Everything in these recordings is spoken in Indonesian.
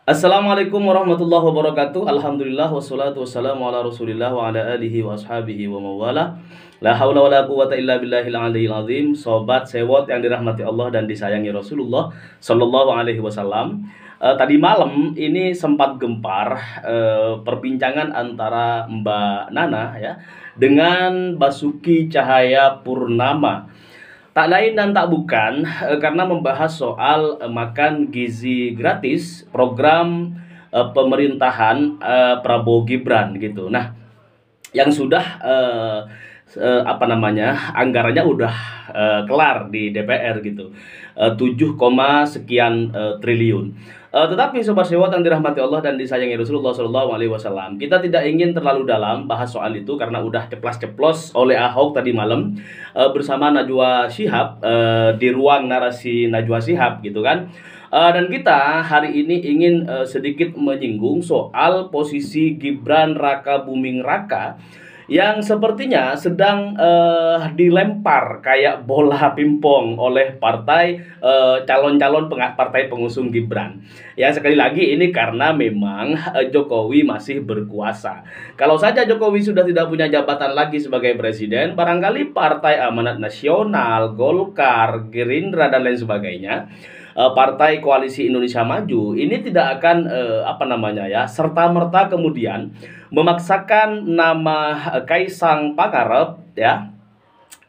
Assalamualaikum warahmatullahi wabarakatuh. Alhamdulillah wassalatu wassalamu ala Rasulillah wa ala alihi wa ashabihi wa mawala. La haula wala quwata illa billahil aliyil azim. Sobat sewot yang dirahmati Allah dan disayangi Rasulullah sallallahu alaihi wasallam. Tadi malam ini sempat gempar perbincangan antara Mbak Nana ya dengan Basuki Cahaya Purnama. Tak lain dan tak bukan karena membahas soal makan gizi gratis program pemerintahan Prabowo Gibran gitu. Nah, yang sudah apa namanya anggarannya udah kelar di DPR gitu. 7, sekian triliun. Tetapi sobat sewot yang dirahmati Allah dan disayangi Rasulullah Shallallahu Alaihi Wasallam, kita tidak ingin terlalu dalam bahas soal itu karena udah ceplas-ceplos oleh Ahok tadi malam bersama Najwa Shihab di ruang narasi Najwa Shihab gitu kan. Dan kita hari ini ingin sedikit menyinggung soal posisi Gibran Raka Buming Raka yang sepertinya sedang dilempar kayak bola pingpong oleh partai calon-calon partai pengusung Gibran. Ya sekali lagi ini karena memang Jokowi masih berkuasa. Kalau saja Jokowi sudah tidak punya jabatan lagi sebagai presiden, barangkali Partai Amanat Nasional, Golkar, Gerindra dan lain sebagainya, Partai Koalisi Indonesia Maju ini tidak akan apa namanya ya serta merta kemudian memaksakan nama Kaisang Pangarep ya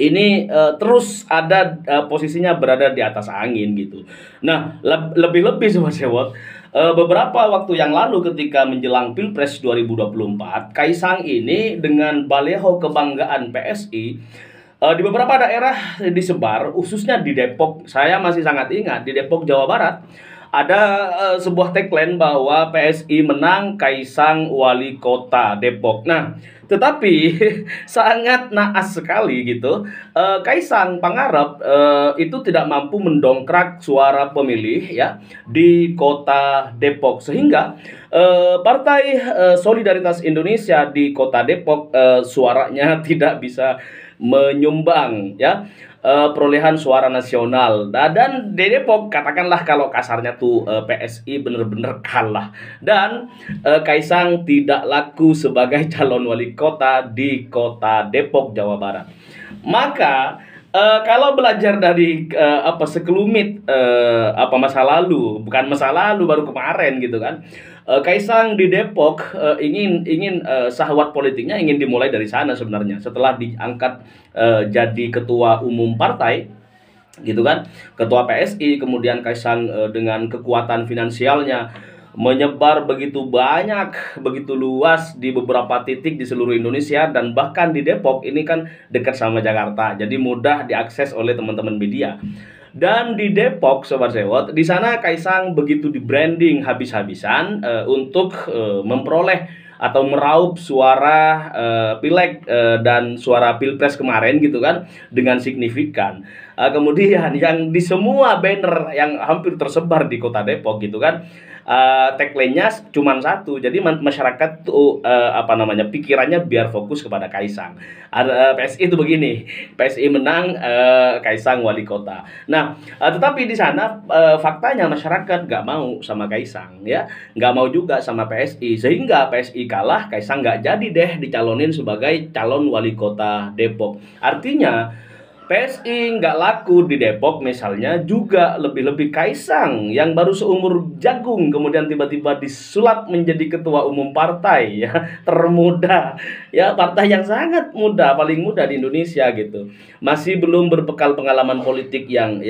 ini terus ada posisinya berada di atas angin gitu. Nah, lebih-lebih Sobat Sewot, beberapa waktu yang lalu ketika menjelang Pilpres 2024, Kaisang ini dengan baliho kebanggaan PSI di beberapa daerah disebar, khususnya di Depok. Saya masih sangat ingat di Depok, Jawa Barat, ada sebuah tagline bahwa PSI menang, Kaisang wali kota Depok. Nah, tetapi sangat naas sekali gitu. Kaisang Pangarep itu tidak mampu mendongkrak suara pemilih ya di kota Depok sehingga Partai Solidaritas Indonesia di kota Depok suaranya tidak bisa menyumbang ya perolehan suara nasional. Dan di Depok katakanlah kalau kasarnya tuh PSI bener-bener kalah dan Kaisang tidak laku sebagai calon wali kota di kota Depok, Jawa Barat. Maka kalau belajar dari apa sekelumit apa masa lalu, bukan masa lalu baru kemarin gitu kan. Kaisang di Depok ingin sahwat politiknya ingin dimulai dari sana sebenarnya setelah diangkat jadi ketua umum partai gitu kan, ketua PSI, kemudian Kaisang dengan kekuatan finansialnya menyebar begitu banyak, begitu luas di beberapa titik di seluruh Indonesia dan bahkan di Depok ini kan dekat sama Jakarta, jadi mudah diakses oleh teman-teman media. Dan di Depok, Sobat Sewot, di sana Kaisang begitu di branding habis-habisan untuk memperoleh atau meraup suara pileg dan suara pilpres kemarin gitu kan dengan signifikan. Kemudian yang di semua banner yang hampir tersebar di kota Depok gitu kan, tagline-nya cuma satu. Jadi masyarakat tuh apa namanya pikirannya biar fokus kepada Kaisang. PSI itu begini, PSI menang, Kaisang wali kota. Nah, tetapi di sana faktanya masyarakat nggak mau sama Kaisang ya, nggak mau juga sama PSI sehingga PSI kalah, Kaisang nggak jadi deh dicalonin sebagai calon wali kota Depok. Artinya PSI nggak laku di Depok misalnya juga lebih-lebih Kaisang yang baru seumur jagung kemudian tiba-tiba disulap menjadi ketua umum partai ya termuda ya, partai yang sangat muda, paling muda di Indonesia gitu, masih belum berbekal pengalaman politik yang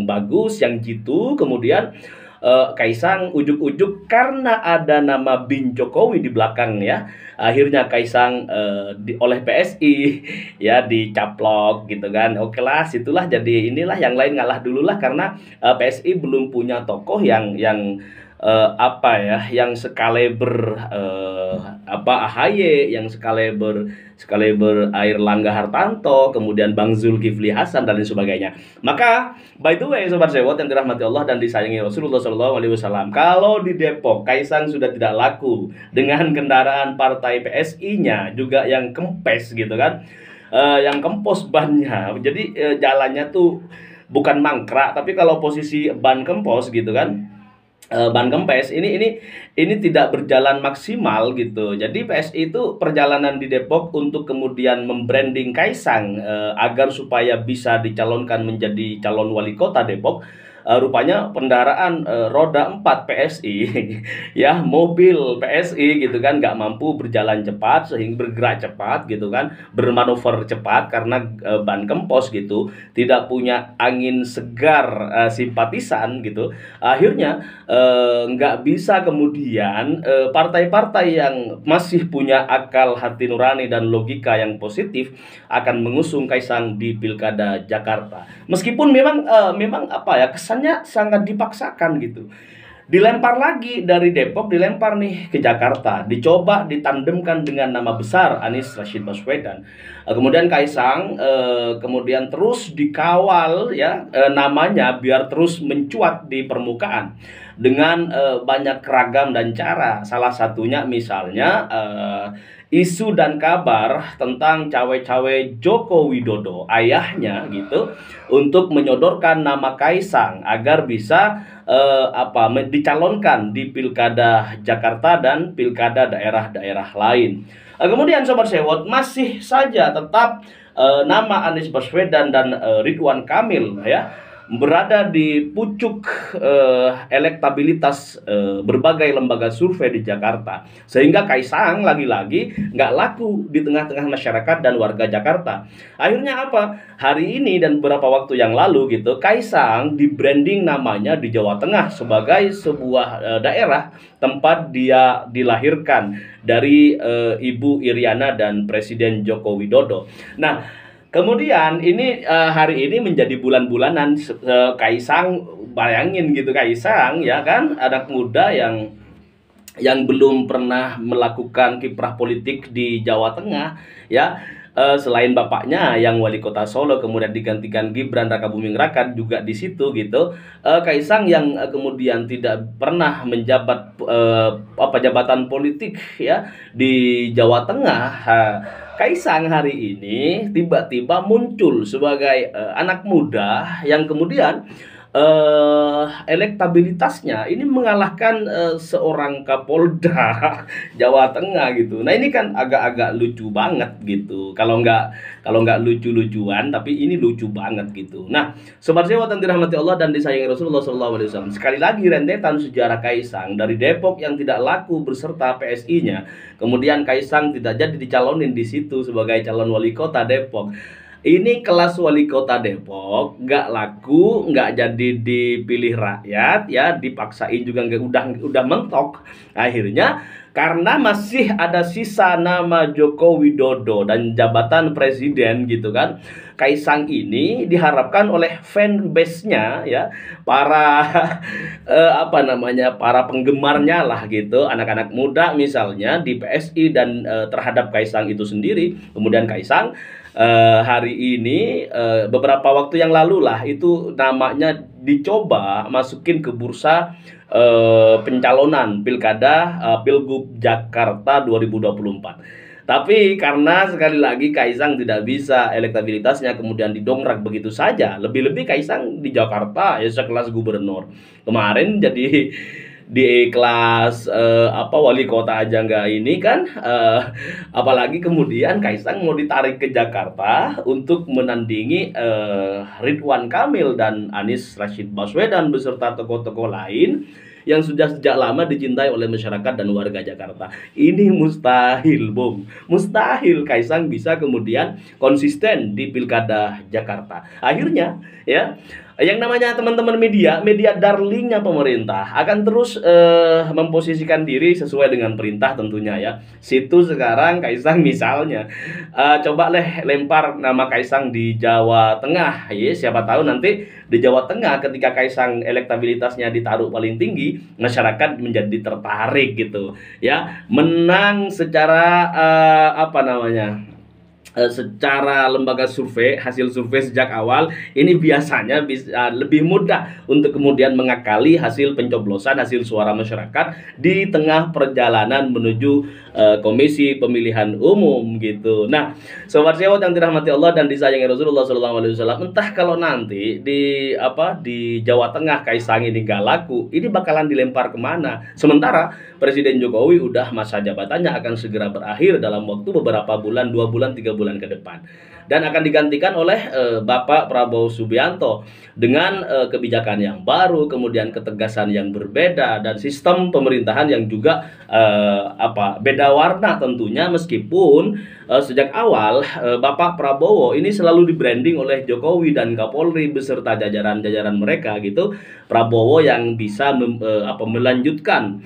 bagus yang jitu. Kemudian Kaisang ujuk-ujuk karena ada nama Bin Jokowi di belakang ya, akhirnya Kaisang oleh PSI ya dicaplok gitu kan. Oke lah, situlah jadi inilah yang lain ngalah dulu lah karena PSI belum punya tokoh yang apa ya, yang sekaliber apa AHY, yang sekaliber Airlangga Hartarto, kemudian Bang Zulkifli Hasan dan lain sebagainya. Maka by the way Sobat Sewot yang dirahmati Allah dan disayangi Rasulullah Shallallahu Alaihi Wasallam, kalau di Depok Kaisang sudah tidak laku dengan kendaraan partai PSI-nya juga yang kempes gitu kan, yang kempos bannya, jadi jalannya tuh bukan mangkrak tapi kalau posisi ban kempos gitu kan, ban kempes ini tidak berjalan maksimal gitu. Jadi PSI itu perjalanan di Depok untuk kemudian membranding Kaisang agar supaya bisa dicalonkan menjadi calon wali kota Depok. Rupanya kendaraan roda 4 PSI ya, mobil PSI gitu kan, nggak mampu berjalan cepat sehingga bergerak cepat gitu kan, bermanuver cepat karena ban kempos gitu, tidak punya angin segar simpatisan gitu. Akhirnya nggak bisa kemudian partai-partai yang masih punya akal hati nurani dan logika yang positif akan mengusung Kaisang di Pilkada Jakarta. Meskipun memang apa ya, kesannya sangat dipaksakan gitu. Dilempar lagi dari Depok, dilempar nih ke Jakarta, dicoba ditandemkan dengan nama besar Anies Rashid Baswedan. Kemudian Kaisang kemudian terus dikawal ya, namanya biar terus mencuat di permukaan dengan banyak ragam dan cara. Salah satunya misalnya isu dan kabar tentang cawe-cawe Joko Widodo, ayahnya gitu, untuk menyodorkan nama Kaisang agar bisa dicalonkan di Pilkada Jakarta dan Pilkada daerah-daerah lain. Kemudian Sobat Sewot, masih saja tetap nama Anies Baswedan dan Ridwan Kamil ya berada di pucuk elektabilitas berbagai lembaga survei di Jakarta, sehingga Kaisang lagi-lagi nggak laku di tengah-tengah masyarakat dan warga Jakarta. Akhirnya apa? Hari ini dan beberapa waktu yang lalu gitu, Kaisang di branding namanya di Jawa Tengah sebagai sebuah daerah tempat dia dilahirkan dari Ibu Iriana dan Presiden Joko Widodo. Nah, kemudian ini hari ini menjadi bulan-bulanan Kaisang, bayangin gitu, Kaisang ya kan, anak muda yang belum pernah melakukan kiprah politik di Jawa Tengah ya. Selain bapaknya yang wali kota Solo kemudian digantikan Gibran Rakabuming Raka juga di situ gitu. Kaisang yang kemudian tidak pernah menjabat jabatan politik ya di Jawa Tengah. Kaisang hari ini tiba-tiba muncul sebagai anak muda yang kemudian elektabilitasnya ini mengalahkan seorang Kapolda Jawa Tengah gitu. Nah, ini kan agak-agak lucu banget gitu. Kalau nggak lucu-lucuan, tapi ini lucu banget gitu. Nah, Sobat Sewot yang dirahmati Allah dan disayangi Rasulullah SAW. Sekali lagi rentetan sejarah Kaisang dari Depok yang tidak laku beserta PSI-nya. Kemudian Kaisang tidak jadi dicalonin di situ sebagai calon wali kota Depok. Ini kelas wali kota Depok nggak laku, nggak jadi dipilih rakyat ya, dipaksain juga nggak, udah mentok. Akhirnya karena masih ada sisa nama Joko Widodo dan jabatan presiden gitu kan, Kaisang ini diharapkan oleh fanbase-nya ya, para para penggemarnya lah gitu, anak-anak muda misalnya di PSI dan terhadap Kaisang itu sendiri. Kemudian Kaisang hari ini beberapa waktu yang lalu lah itu namanya dicoba masukin ke bursa pencalonan Pilkada Pilgub Jakarta 2024. Tapi karena sekali lagi Kaisang tidak bisa, elektabilitasnya kemudian didongkrak begitu saja. Lebih-lebih Kaisang di Jakarta ya sekelas gubernur. Kemarin jadi di kelas wali kota aja nggak ini kan, apalagi kemudian Kaisang mau ditarik ke Jakarta untuk menandingi Ridwan Kamil dan Anies Rashid Baswedan beserta tokoh-tokoh lain yang sudah sejak lama dicintai oleh masyarakat dan warga Jakarta. Ini mustahil, Bung. Mustahil Kaisang bisa kemudian konsisten di Pilkada Jakarta. Akhirnya, ya, yang namanya teman-teman media darlingnya pemerintah akan terus memposisikan diri sesuai dengan perintah tentunya ya. Situ sekarang Kaisang misalnya coba lempar nama Kaisang di Jawa Tengah, ya siapa tahu nanti di Jawa Tengah ketika Kaisang elektabilitasnya ditaruh paling tinggi, masyarakat menjadi tertarik gitu ya, menang secara secara lembaga survei, hasil survei sejak awal ini biasanya bisa lebih mudah untuk kemudian mengakali hasil pencoblosan, hasil suara masyarakat di tengah perjalanan menuju komisi pemilihan umum gitu. Nah, sobat sewot yang dirahmati Allah dan disayangi Rasulullah SAW, entah kalau nanti di Jawa Tengah Kaisang ini gak laku, ini bakalan dilempar kemana? Sementara Presiden Jokowi udah masa jabatannya akan segera berakhir dalam waktu beberapa bulan, 2 bulan, 3 bulan ke depan, dan akan digantikan oleh Bapak Prabowo Subianto dengan kebijakan yang baru, kemudian ketegasan yang berbeda, dan sistem pemerintahan yang juga beda warna tentunya, meskipun sejak awal Bapak Prabowo ini selalu di-branding oleh Jokowi dan Kapolri beserta jajaran-jajaran mereka gitu, Prabowo yang bisa melanjutkan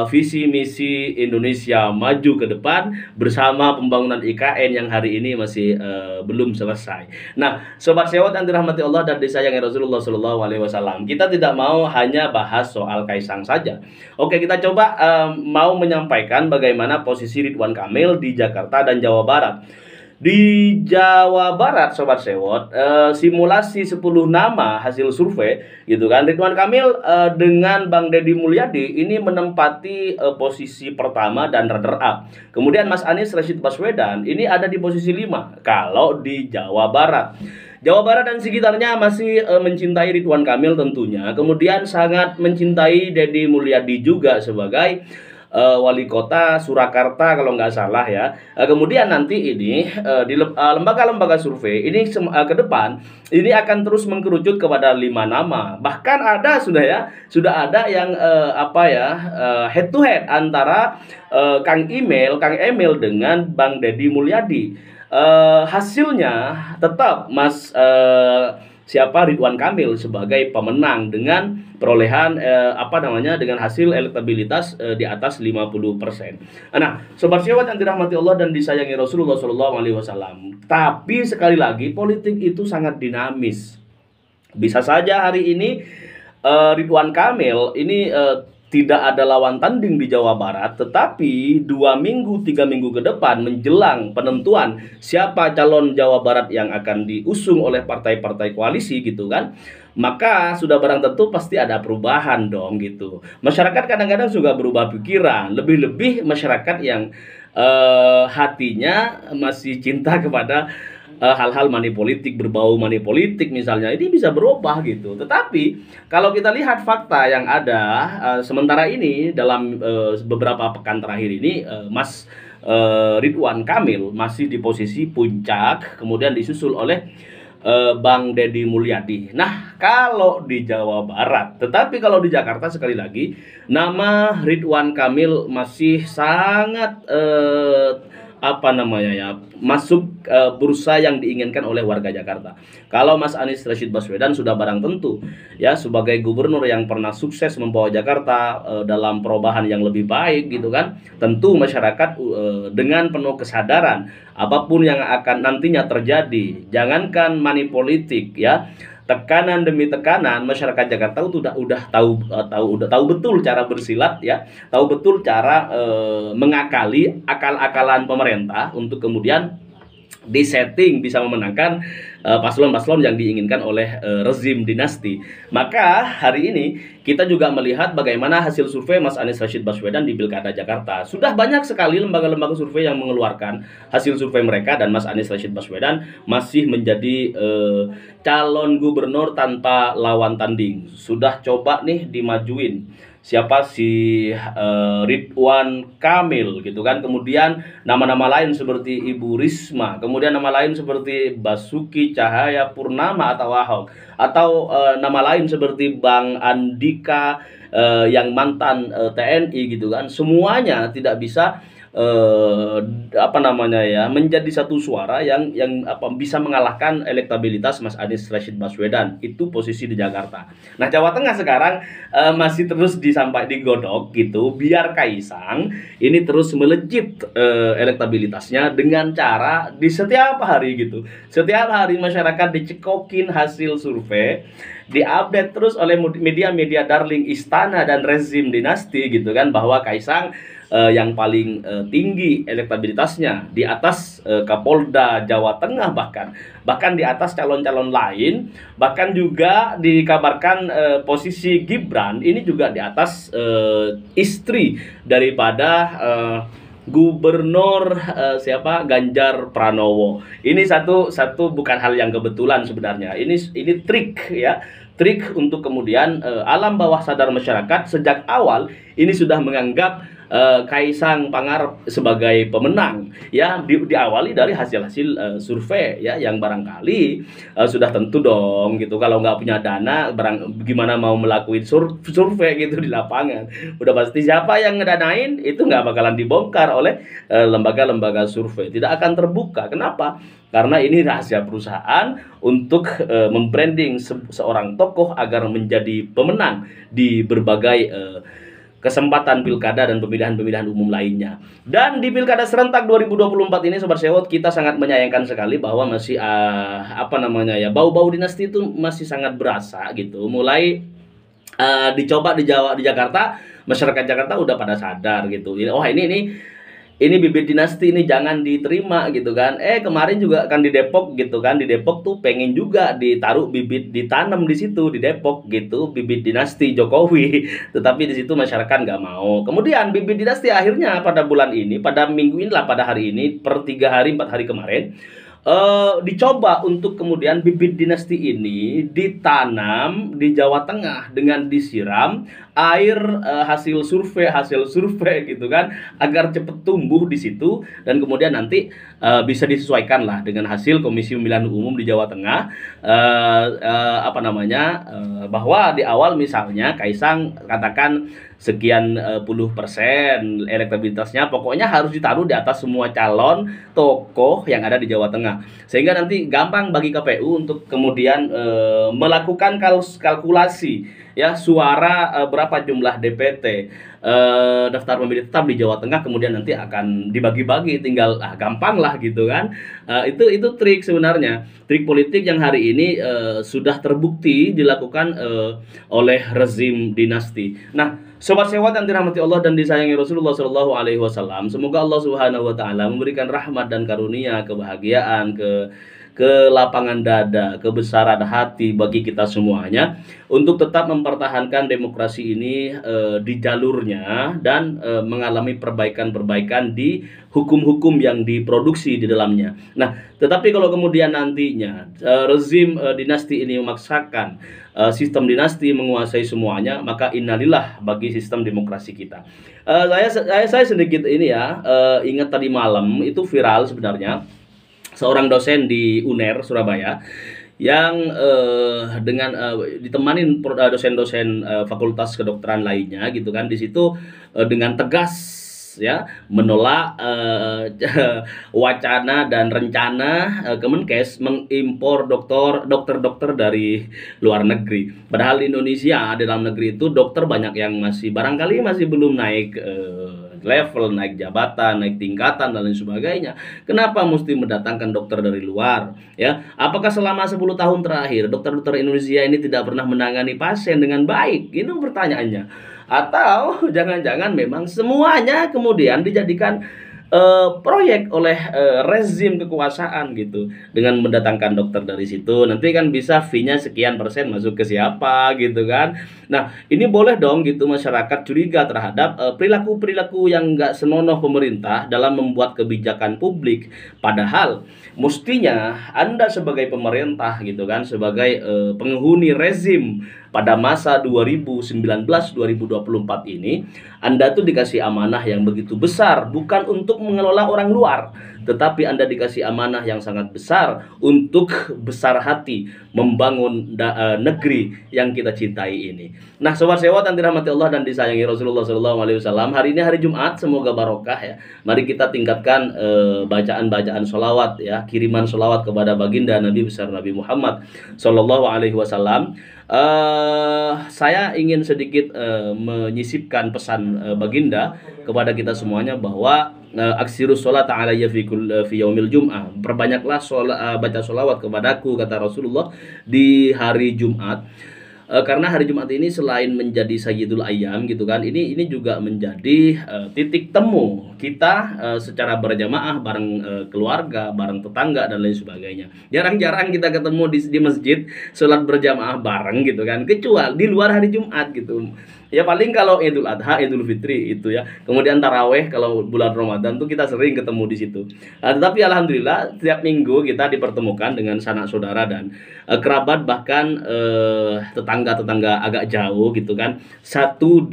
visi misi Indonesia maju ke depan bersama pembangunan IKN yang hari ini masih belum selesai. Nah, sobat sewot yang dirahmati Allah dan disayangi Rasulullah SAW, kita tidak mau hanya bahas soal Kaisang saja. Oke, kita coba mau menyampaikan bagaimana posisi Ridwan Kamil di Jakarta dan Jawa Barat. Di Jawa Barat, sobat sewot, simulasi 10 nama hasil survei gitu kan, Ridwan Kamil dengan Bang Deddy Mulyadi ini menempati posisi pertama dan runner up. Kemudian Mas Anies Rashid Baswedan ini ada di posisi 5 kalau di Jawa Barat. Jawa Barat dan sekitarnya masih mencintai Ridwan Kamil tentunya, kemudian sangat mencintai Deddy Mulyadi juga sebagai wali kota Surakarta kalau nggak salah ya. Kemudian nanti ini di lembaga-lembaga survei ini ke depan ini akan terus mengkerucut kepada 5 nama. Bahkan sudah ada yang head to head antara Kang Emil dengan Bang Deddy Mulyadi. Hasilnya tetap Ridwan Kamil sebagai pemenang dengan perolehan dengan hasil elektabilitas di atas 50%. Nah, sobat sewot yang dirahmati Allah dan disayangi Rasulullah SAW. Tapi sekali lagi politik itu sangat dinamis. Bisa saja hari ini Ridwan Kamil ini tidak ada lawan tanding di Jawa Barat, tetapi 2 minggu, 3 minggu ke depan menjelang penentuan siapa calon Jawa Barat yang akan diusung oleh partai-partai koalisi gitu kan, maka sudah barang tentu pasti ada perubahan dong gitu. Masyarakat kadang-kadang juga berubah pikiran, lebih-lebih masyarakat yang hatinya masih cinta kepada hal-hal manipolitik, berbau manipolitik misalnya, ini bisa berubah gitu. Tetapi kalau kita lihat fakta yang ada sementara ini dalam beberapa pekan terakhir ini, Mas Ridwan Kamil masih di posisi puncak, kemudian disusul oleh Bang Deddy Mulyadi. Nah, kalau di Jawa Barat, tetapi kalau di Jakarta sekali lagi nama Ridwan Kamil masih sangat masuk bursa yang diinginkan oleh warga Jakarta. Kalau Mas Anies Rashid Baswedan sudah barang tentu ya sebagai gubernur yang pernah sukses membawa Jakarta dalam perubahan yang lebih baik gitu kan. Tentu masyarakat dengan penuh kesadaran apapun yang akan nantinya terjadi, jangankan money politik ya, tekanan demi tekanan, masyarakat Jakarta itu udah tahu betul cara bersilat ya, tahu betul cara mengakali akal-akalan pemerintah untuk kemudian disetting bisa memenangkan paslon-paslon yang diinginkan oleh rezim dinasti. Maka hari ini kita juga melihat bagaimana hasil survei Mas Anies Rashid Baswedan di Pilkada Jakarta. Sudah banyak sekali lembaga-lembaga survei yang mengeluarkan hasil survei mereka, dan Mas Anies Rashid Baswedan masih menjadi calon gubernur tanpa lawan tanding. Sudah coba nih dimajuin siapa si Ridwan Kamil gitu kan, kemudian nama-nama lain seperti Ibu Risma, kemudian nama lain seperti Basuki Cahaya Purnama atau Ahok, atau nama lain seperti Bang Andika yang mantan TNI gitu kan. Semuanya tidak bisa menjadi satu suara yang bisa mengalahkan elektabilitas Mas Anies Rashid Baswedan. Itu posisi di Jakarta. Nah, Jawa Tengah sekarang masih terus digodok gitu, biar Kaisang ini terus melejit elektabilitasnya dengan cara di setiap hari gitu. Setiap hari masyarakat dicekokin hasil survei diupdate terus oleh media-media darling istana dan rezim dinasti gitu kan, bahwa Kaisang yang paling tinggi elektabilitasnya di atas Kapolda Jawa Tengah, bahkan di atas calon-calon lain, bahkan juga dikabarkan posisi Gibran ini juga di atas istri daripada Gubernur siapa, Ganjar Pranowo. Ini satu bukan hal yang kebetulan sebenarnya. Ini trik ya, trik untuk kemudian alam bawah sadar masyarakat sejak awal ini sudah menganggap Kaisang Pangarep sebagai pemenang ya, diawali dari hasil-hasil survei ya, yang barangkali sudah tentu dong gitu, kalau nggak punya dana gimana mau melakukan survei gitu di lapangan. Udah pasti siapa yang ngedanain itu nggak bakalan dibongkar oleh lembaga-lembaga survei, tidak akan terbuka. Kenapa? Karena ini rahasia perusahaan untuk membranding seorang tokoh agar menjadi pemenang di berbagai kesempatan pilkada dan pemilihan-pemilihan umum lainnya. Dan di pilkada serentak 2024 ini Sobat Sewot, kita sangat menyayangkan sekali bahwa masih bau-bau dinasti itu masih sangat berasa gitu. Mulai dicoba di Jakarta, masyarakat Jakarta udah pada sadar gitu. Oh ini bibit dinasti, ini jangan diterima gitu kan. Kemarin juga kan di Depok gitu kan, di Depok tuh pengen juga ditaruh bibit, ditanam di situ di Depok gitu, bibit dinasti Jokowi. Tetapi di situ masyarakat nggak mau. Kemudian bibit dinasti akhirnya pada bulan ini, pada minggu inilah, pada hari ini, per 3 hari 4 hari kemarin, dicoba untuk kemudian bibit dinasti ini ditanam di Jawa Tengah dengan disiram air hasil survei gitu kan, agar cepat tumbuh di situ dan kemudian nanti bisa disesuaikan lah dengan hasil Komisi Pemilihan Umum di Jawa Tengah, bahwa di awal misalnya Kaisang katakan sekian puluh persen elektabilitasnya, pokoknya harus ditaruh di atas semua calon tokoh yang ada di Jawa Tengah, sehingga nanti gampang bagi KPU untuk kemudian melakukan kalkulasi ya, suara berapa jumlah DPT daftar pemilih tetap di Jawa Tengah, kemudian nanti akan dibagi-bagi, tinggal gampang lah gitu kan. Itu trik sebenarnya, trik politik yang hari ini sudah terbukti dilakukan oleh rezim dinasti. Nah, Sobat Sewot yang dirahmati Allah dan disayangi Rasulullah Shallallahu Alaihi Wasallam, semoga Allah Subhanahu Wa Taala memberikan rahmat dan karunia, kebahagiaan, kelapangan dada, kebesaran hati bagi kita semuanya untuk tetap mempertahankan demokrasi ini di jalurnya dan mengalami perbaikan-perbaikan di hukum-hukum yang diproduksi di dalamnya. Nah, tetapi kalau kemudian nantinya rezim dinasti ini memaksakan sistem dinasti menguasai semuanya, maka innalillah bagi sistem demokrasi kita. Saya sedikit ini ya, ingat tadi malam itu viral sebenarnya seorang dosen di UNER Surabaya yang dengan ditemanin dosen-dosen fakultas kedokteran lainnya gitu kan, di situ dengan tegas ya menolak wacana dan rencana Kemenkes mengimpor dokter dari luar negeri. Padahal di Indonesia, di dalam negeri itu dokter banyak yang barangkali masih belum naik level, naik jabatan, naik tingkatan dan lain sebagainya. Kenapa mesti mendatangkan dokter dari luar? Ya, apakah selama 10 tahun terakhir dokter-dokter Indonesia ini tidak pernah menangani pasien dengan baik? Itu pertanyaannya. Atau jangan-jangan memang semuanya kemudian dijadikan proyek oleh rezim kekuasaan gitu, dengan mendatangkan dokter dari situ, nanti kan bisa fee-nya sekian persen masuk ke siapa gitu kan. Nah, ini boleh dong gitu masyarakat curiga terhadap perilaku-perilaku yang nggak senonoh pemerintah dalam membuat kebijakan publik. Padahal mestinya Anda sebagai pemerintah gitu kan, sebagai penghuni rezim pada masa 2019-2024 ini, Anda tuh dikasih amanah yang begitu besar, bukan untuk mengelola orang luar, tetapi Anda dikasih amanah yang sangat besar untuk besar hati membangun negeri yang kita cintai ini. Nah, Sobat Sewot yang dirahmati Allah dan disayangi Rasulullah SAW, hari ini hari Jumat, semoga barokah ya. Mari kita tingkatkan bacaan-bacaan sholawat ya, kiriman sholawat kepada baginda Nabi besar Nabi Muhammad SAW. Saya ingin sedikit menyisipkan pesan baginda kepada kita semuanya bahwa aksirus sholat alayya fi yaumil jum'ah, perbanyaklah baca sholawat kepadaku, kata Rasulullah, di hari Jumat. karena hari Jumat ini selain menjadi Sayyidul Ayyam gitu kan, ini juga menjadi titik temu kita secara berjamaah bareng keluarga, bareng tetangga dan lain sebagainya. Jarang-jarang kita ketemu di masjid sholat berjamaah bareng gitu kan, kecuali di luar hari Jumat gitu. Ya paling kalau Idul Adha, Idul Fitri itu ya. Kemudian taraweh kalau bulan Ramadan tuh kita sering ketemu di situ. Tetapi alhamdulillah setiap minggu kita dipertemukan dengan sanak saudara dan kerabat, bahkan tetangga-tetangga agak jauh gitu kan. Satu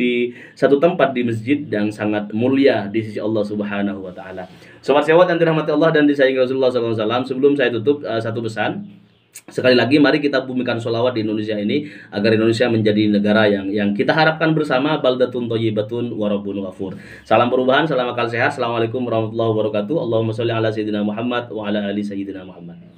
tempat di masjid yang sangat mulia di sisi Allah Subhanahu wa taala. Sobat sewot yang dirahmati Allah dan disayangi Rasulullah SAW, sebelum saya tutup satu pesan. Sekali lagi mari kita bumikan sholawat di Indonesia ini agar Indonesia menjadi negara yang kita harapkan bersama, baldatun thayyibatun wa rabbun ghafur. Salam perubahan, salam akal sehat. Assalamualaikum warahmatullahi wabarakatuh. Allahumma sholli ala sayyidina Muhammad wa ala ali sayyidina Muhammad.